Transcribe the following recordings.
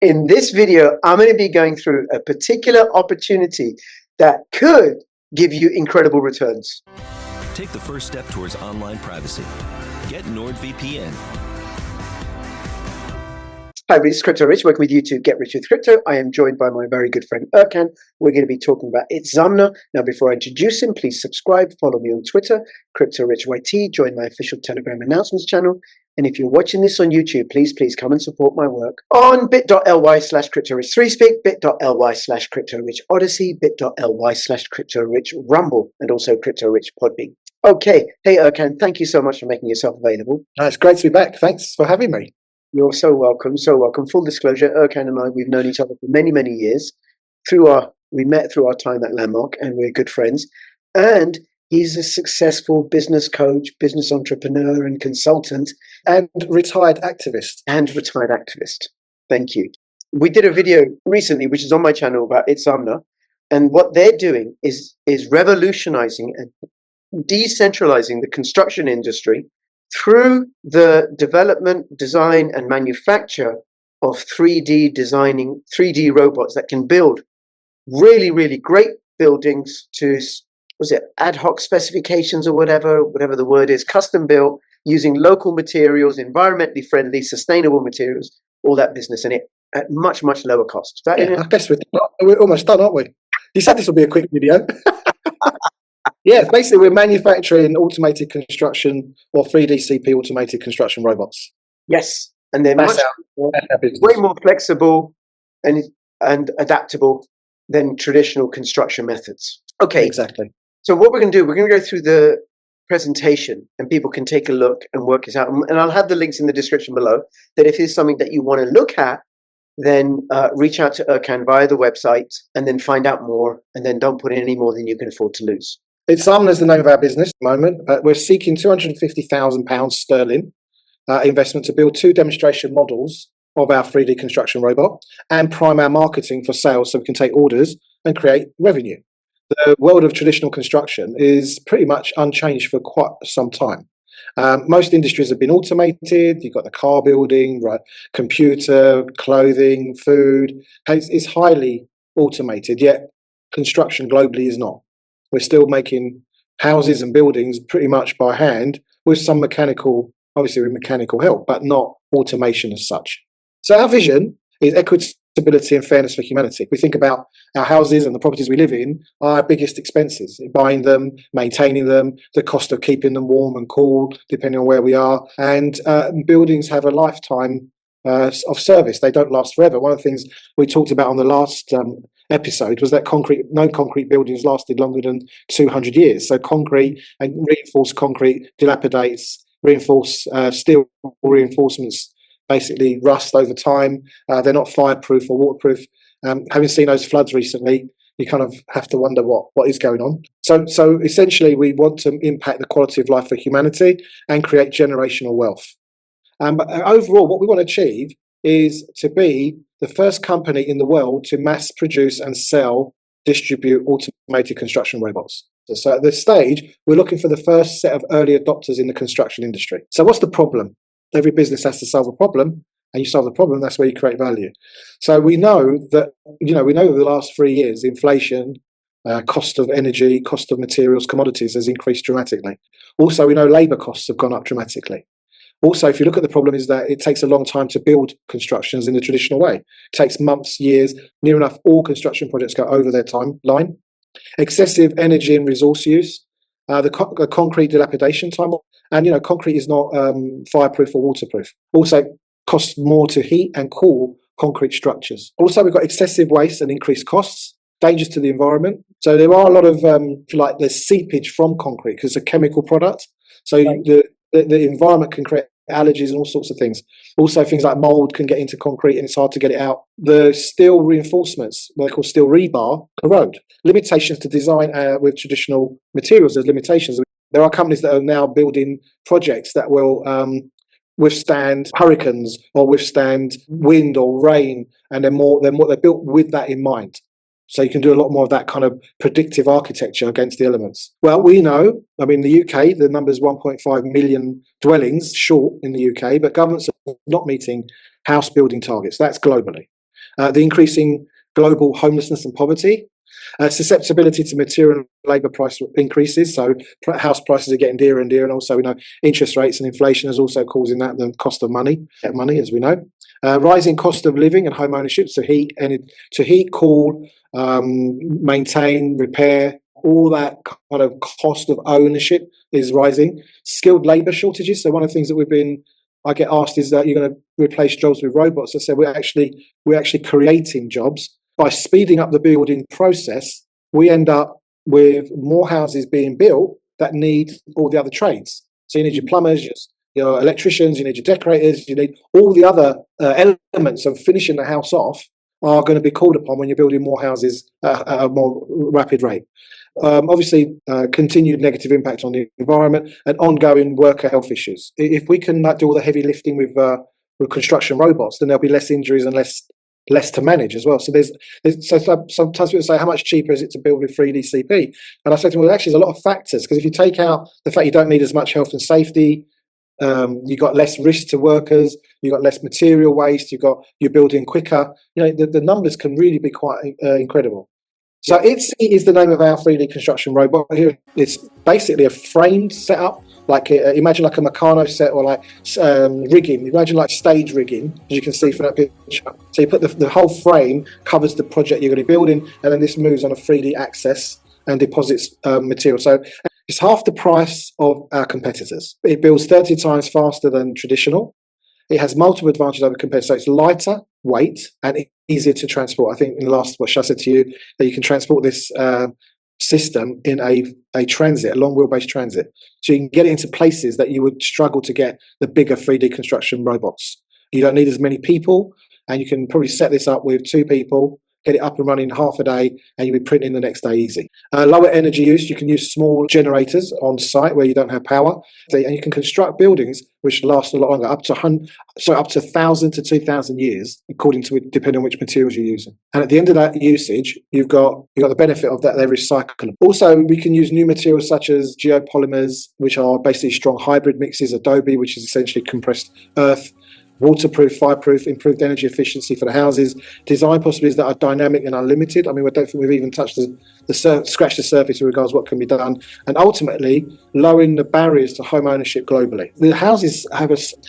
In this video, I'm going to be going through a particular opportunity that could give you incredible returns. Take the first step towards online privacy. Get NordVPN. Hi, this is Crypto Rich, working with you to get rich with crypto. I am joined by my very good friend Erkan. We're going to be talking about Itzamna. Now, before I introduce him, please subscribe, follow me on Twitter, Crypto Rich YT, join my official Telegram announcements channel. And if you're watching this on YouTube, please come and support my work on bit.ly/CryptoRich3Speak, bit.ly/CryptoRich Odyssey, bit.ly/CryptoRich Rumble, and also Crypto Rich Podbean. Okay, hey Erkan, thank you so much for making yourself available. It's great to be back. Thanks for having me. You're so welcome, so welcome. Full disclosure, Erkan and I, we've known each other for many, many years. We met through our time at Landmark, and we're good friends. And he's a successful business coach, business entrepreneur, and consultant. And retired activist. Thank you. We did a video recently, which is on my channel, about Itzamna. And what they're doing is revolutionizing and decentralizing the construction industry through the development, design, and manufacture of 3D robots that can build really, really great buildings to, ad hoc specifications or whatever the word is, custom built, using local materials, environmentally friendly, sustainable materials, all that business, and it at much, much lower cost. I guess we're almost done, aren't we? You said this will be a quick video. Yeah, basically we're manufacturing automated construction or 3D automated construction robots. Yes, and they're way more flexible and adaptable than traditional construction methods. Okay, exactly. So what we're going to do, we're going to go through the presentation and people can take a look and work this out. And I'll have the links in the description below, that if it's something that you want to look at, then reach out to Erkan via the website and then find out more, and then don't put in any more than you can afford to lose. Itzamna is the name of our business at the moment. We're seeking £250,000 sterling investment to build 2 demonstration models of our 3D construction robot and prime our marketing for sales so we can take orders and create revenue. The world of traditional construction is pretty much unchanged for quite some time. Most industries have been automated. You've got the car building, right? Computer, clothing, food. It's highly automated, yet construction globally is not. We're still making houses and buildings pretty much by hand with some mechanical, obviously with mechanical help, but not automation as such. So our vision is equitability and fairness for humanity. If we think about our houses and the properties we live in, our biggest expenses, buying them, maintaining them, the cost of keeping them warm and cool, depending on where we are. And buildings have a lifetime of service. They don't last forever. One of the things we talked about on the last episode was that no concrete buildings lasted longer than 200 years. So concrete and reinforced concrete dilapidates, reinforced steel reinforcements basically rust over time. They're not fireproof or waterproof. Having seen those floods recently, you kind of have to wonder what is going on. So essentially we want to impact the quality of life for humanity and create generational wealth. But overall, what we want to achieve is to be the first company in the world to mass produce and distribute automated construction robots. So at this stage, we're looking for the first set of early adopters in the construction industry. So what's the problem? Every business has to solve a problem, and you solve the problem, that's where you create value. So we know that, over the last 3 years, inflation, cost of energy, cost of materials, commodities has increased dramatically. Also, we know labour costs have gone up dramatically. Also, if you look at the problem, is that it takes a long time to build constructions in the traditional way. It takes months, years, near enough all construction projects go over their timeline. Excessive energy and resource use, the concrete dilapidation time, and concrete is not fireproof or waterproof. Also, costs more to heat and cool concrete structures. Also, we've got excessive waste and increased costs, dangers to the environment. So there are a lot of, there's seepage from concrete because it's a chemical product. So the environment can create allergies and all sorts of things. Also, things like mold can get into concrete and it's hard to get it out. The steel reinforcements, what they call steel rebar, corrode. Limitations to design with traditional materials, there's limitations. There are companies that are now building projects that will withstand hurricanes or withstand wind or rain, and they're built with that in mind. So you can do a lot more of that kind of predictive architecture against the elements. Well, we know, in the UK, the number is 1.5 million dwellings short in the UK, but governments are not meeting house building targets. That's globally. the increasing global homelessness and poverty, susceptibility to material and labour price increases. So house prices are getting dearer and dearer, and also we know interest rates and inflation is also causing that, the cost of money, as we know. Rising cost of living and home ownership, so heat, cool, maintain, repair, all that kind of cost of ownership is rising. Skilled labour shortages. So one of the things that I get asked is that you're going to replace jobs with robots. I said we're actually creating jobs. By speeding up the building process, we end up with more houses being built that need all the other trades. So you need your plumbers, your electricians, you need your decorators, you need all the other elements of finishing the house off are going to be called upon when you're building more houses at a more rapid rate. Obviously, continued negative impact on the environment and ongoing worker health issues. If we can do all the heavy lifting with construction robots, then there'll be less injuries and less to manage as well. So sometimes people say, how much cheaper is it to build with 3D-CP? And I say to them, well, actually, there's a lot of factors, because if you take out the fact you don't need as much health and safety, you've got less risk to workers, you've got less material waste, you're building quicker. The numbers can really be quite incredible. So ODYSEE is the name of our 3D construction robot. Here, it's basically a framed setup, like imagine like a Meccano set, or like rigging. Imagine like stage rigging, as you can see from that picture. So you put the whole frame covers the project you're going to be building, and then this moves on a 3D axis and deposits material. So it's half the price of our competitors. It builds 30 times faster than traditional. It has multiple advantages over competitors. So it's lighter weight and easier to transport. I think in the last, what I said to you, that you can transport this system in a transit, a long wheelbase transit. So you can get it into places that you would struggle to get the bigger 3D construction robots. You don't need as many people, and you can probably set this up with 2 people, get it up and running half a day, and you'll be printing the next day easy. Lower energy use, you can use small generators on site where you don't have power, and you can construct buildings which last a lot longer, up to 1,000 to 2,000 years, depending on which materials you're using. And at the end of that usage, you've got the benefit of that they're recyclable. Also, we can use new materials such as geopolymers, which are basically strong hybrid mixes, adobe, which is essentially compressed earth, waterproof, fireproof, improved energy efficiency for the houses, design possibilities that are dynamic and unlimited. I mean, I don't think we've even touched scratched the surface in regards to what can be done, and ultimately lowering the barriers to home ownership globally. The houses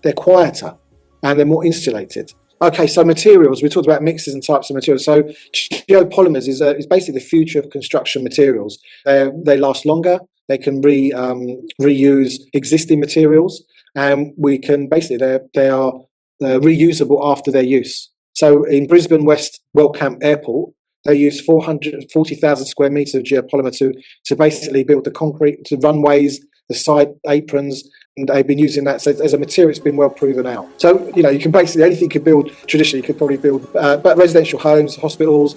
they're quieter and they're more insulated. Okay, so materials. We talked about mixes and types of materials. So geopolymers is basically the future of construction materials. They last longer. They can reuse existing materials, and we can basically they are reusable after their use. So in Brisbane West Wellcamp Airport, they use 440,000 square meters of geopolymer to basically build the concrete, the runways, the side aprons, and they've been using that. So as a material, it's been well proven out. So, you can basically, anything you could build traditionally, you could probably build, but residential homes, hospitals,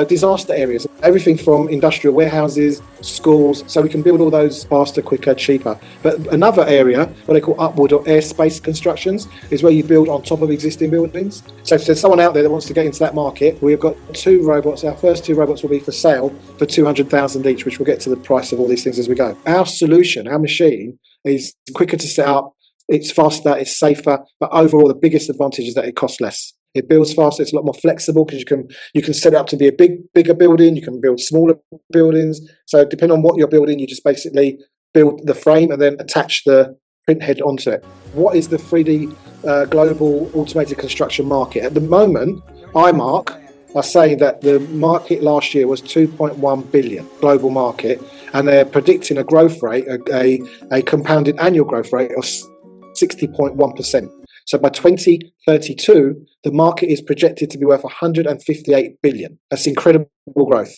disaster areas, everything from industrial warehouses, schools. So we can build all those faster, quicker, cheaper. But another area, what they call upward or airspace constructions, is where you build on top of existing buildings. So if there's someone out there that wants to get into that market, we've got 2 robots. Our first 2 robots will be for sale for 200,000 each, which we'll get to the price of all these things as we go. Our solution, our machine, is quicker to set up, it's faster, it's safer, but overall the biggest advantage is that it costs less. It builds faster, it's a lot more flexible, because you can set it up to be a bigger building, you can build smaller buildings. So depending on what you're building, you just basically build the frame and then attach the print head onto it. What is the 3D global automated construction market? At the moment, IMARC are saying that the market last year was 2.1 billion global market, and they're predicting a growth rate, a compounded annual growth rate of 60.1%. So by 2032, the market is projected to be worth 158 billion. That's incredible growth.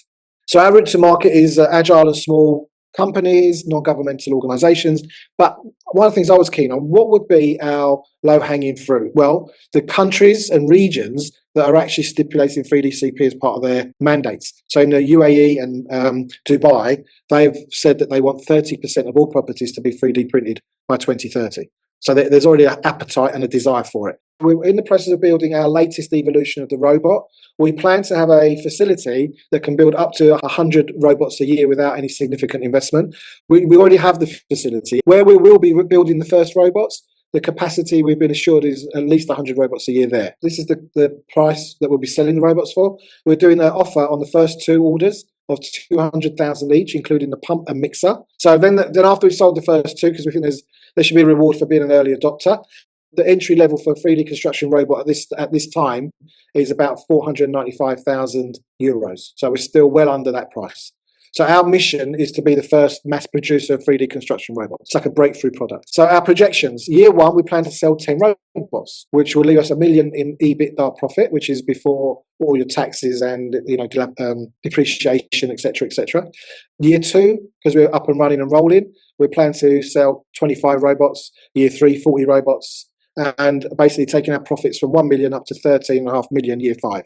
So our route to market is agile and small companies, non-governmental organisations. But one of the things I was keen on, what would be our low-hanging fruit? Well, the countries and regions that are actually stipulating 3D-CP as part of their mandates. So in the UAE and Dubai, they've said that they want 30% of all properties to be 3D printed by 2030. So there's already an appetite and a desire for it. We're in the process of building our latest evolution of the robot. We plan to have a facility that can build up to 100 robots a year without any significant investment. We already have the facility. Where we will be building the first robots the capacity we've been assured is at least 100 robots a year there. This is the price that we'll be selling the robots for. We're doing an offer on the first 2 orders of 200,000 each, including the pump and mixer. So then after we've sold the first 2, because we think there should be a reward for being an early adopter, the entry level for a 3D construction robot at this time is about 495,000 euros. So we're still well under that price. So our mission is to be the first mass producer of 3D construction robots. It's like a breakthrough product. So our projections, year 1, we plan to sell 10 robots, which will leave us $1 million in EBITDA profit, which is before all your taxes and depreciation, etc., etc. Year 2, because we're up and running and rolling, we plan to sell 25 robots. Year 3, 40 robots, and basically taking our profits from 1 million up to 13.5 million year 5.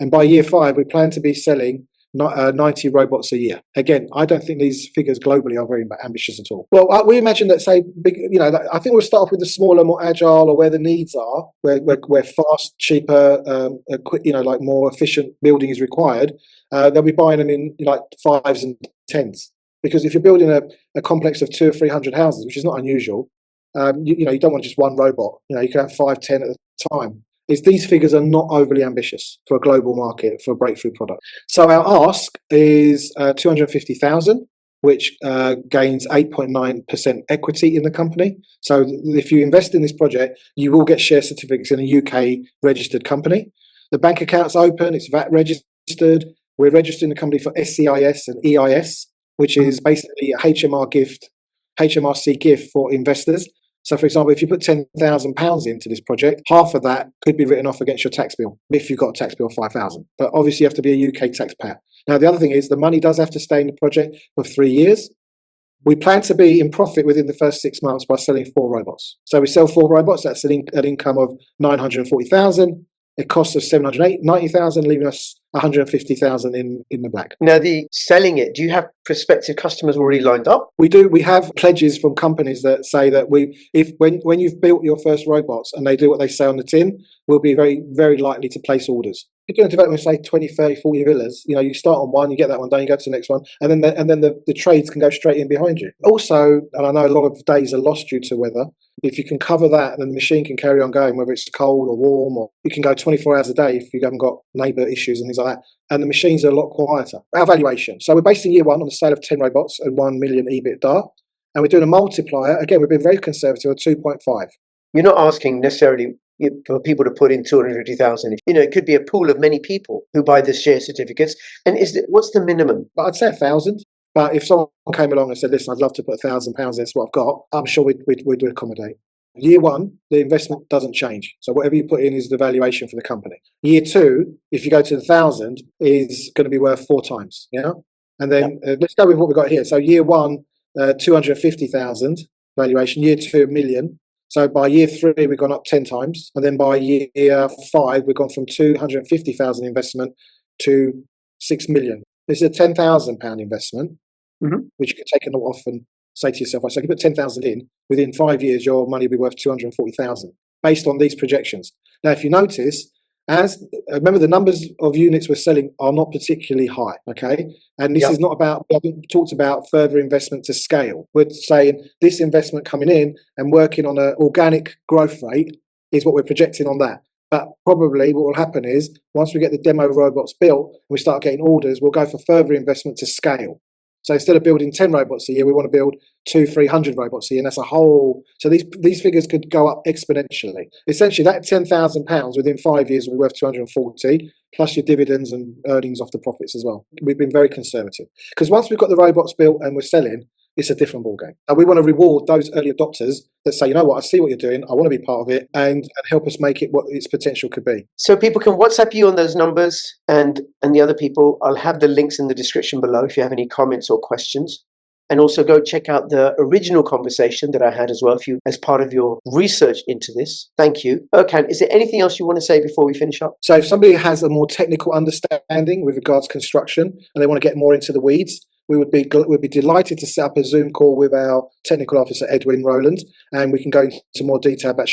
And by year 5, we plan to be selling 90 robots a year. Again, I don't think these figures globally are very ambitious at all. Well, we imagine that, say, I think we'll start off with the smaller, more agile, or where the needs are, where fast, cheaper, like more efficient building is required. They'll be buying them in like 5s and 10s. Because if you're building a complex of 200 or 300 houses, which is not unusual, you don't want just one robot. You can have 5, 10 at a time. These figures are not overly ambitious for a global market, for a breakthrough product. So our ask is 250,000, which gains 8.9% equity in the company. So if you invest in this project, you will get share certificates in a UK registered company. The bank account's open, it's VAT registered. We're registering the company for SCIS and EIS, which is basically a HMRC gift for investors. So, for example, if you put £10,000 into this project, half of that could be written off against your tax bill if you've got a tax bill of £5,000. But obviously, you have to be a UK taxpayer. Now, the other thing is the money does have to stay in the project for 3 years. We plan to be in profit within the first 6 months by selling 4 robots. So we sell 4 robots. That's an income of 940,000. A cost of 790,000, leaving us 150,000 in the black. Now, the selling it, do you have prospective customers already lined up? We do. We have pledges from companies that say that when you've built your first robots and they do what they say on the tin, we'll be very, very likely to place orders. If you're doing a development, say 20, 30, 40 villas, you start on one, you get that one done, you go to the next one, and then the trades can go straight in behind you. Also, and I know a lot of days are lost due to weather, if you can cover that, then the machine can carry on going, whether it's cold or warm, or you can go 24 hours a day if you haven't got neighbour issues and things like that. And the machines are a lot quieter. Our valuation. So we're basing year 1 on the sale of 10 robots and 1 million EBITDA. And we're doing a multiplier. Again, we've been very conservative at 2.5. You're not asking necessarily for people to put in 250,000. It could be a pool of many people who buy the share certificates. And what's the minimum? I'd say 1,000. But if someone came along and said, listen, I'd love to put £1,000, that's what I've got, I'm sure we'd accommodate. Year 1, the investment doesn't change. So whatever you put in is the valuation for the company. Year 2, if you go to 1,000, is going to be worth 4 times. And then let's go with what we've got here. So year 1, 250,000 valuation. Year 2, $1 million. So by year 3, we've gone up 10 times. And then by year 5, we've gone from 250,000 investment to 6 million. This is a £10,000 investment, which you can take a note off and say to yourself, so if you put 10,000 in, within 5 years, your money will be worth 240,000 based on these projections. Now, if you notice, remember the numbers of units we're selling are not particularly high, okay? And this is not about, we haven't talked about further investment to scale. We're saying this investment coming in and working on an organic growth rate is what we're projecting on that. But probably what will happen is once we get the demo robots built and we start getting orders, we'll go for further investment to scale. So instead of building 10 robots a year, we want to build 200-300 robots a year. And that's a whole. So these figures could go up exponentially. Essentially, that £10,000 within 5 years will be worth 240, plus your dividends and earnings off the profits as well. We've been very conservative because once we've got the robots built and we're selling, it's a different ballgame. And we want to reward those early adopters that say, you know what, I see what you're doing, I want to be part of it, and help us make it what its potential could be. So people can WhatsApp you on those numbers, and the other people, I'll have the links in the description below if you have any comments or questions. And also go check out the original conversation that I had as well, if you, as part of your research into this. Thank you. Erkan, is there anything else you want to say before we finish up? So if somebody has a more technical understanding with regards to construction and they want to get more into the weeds, we'd be delighted to set up a Zoom call with our technical officer, Edwin Rowland, and we can go into more detail about...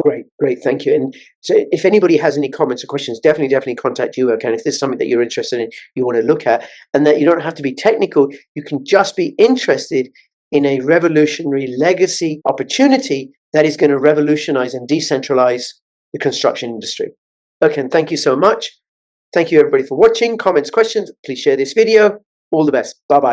Great, thank you. And so if anybody has any comments or questions, definitely contact you, Erkan, if there's something that you're interested in, you want to look at, and that you don't have to be technical, you can just be interested in a revolutionary legacy opportunity that is going to revolutionize and decentralize the construction industry. Okay, and thank you so much. Thank you everybody for watching. Comments, questions, please share this video. All the best. Bye-bye.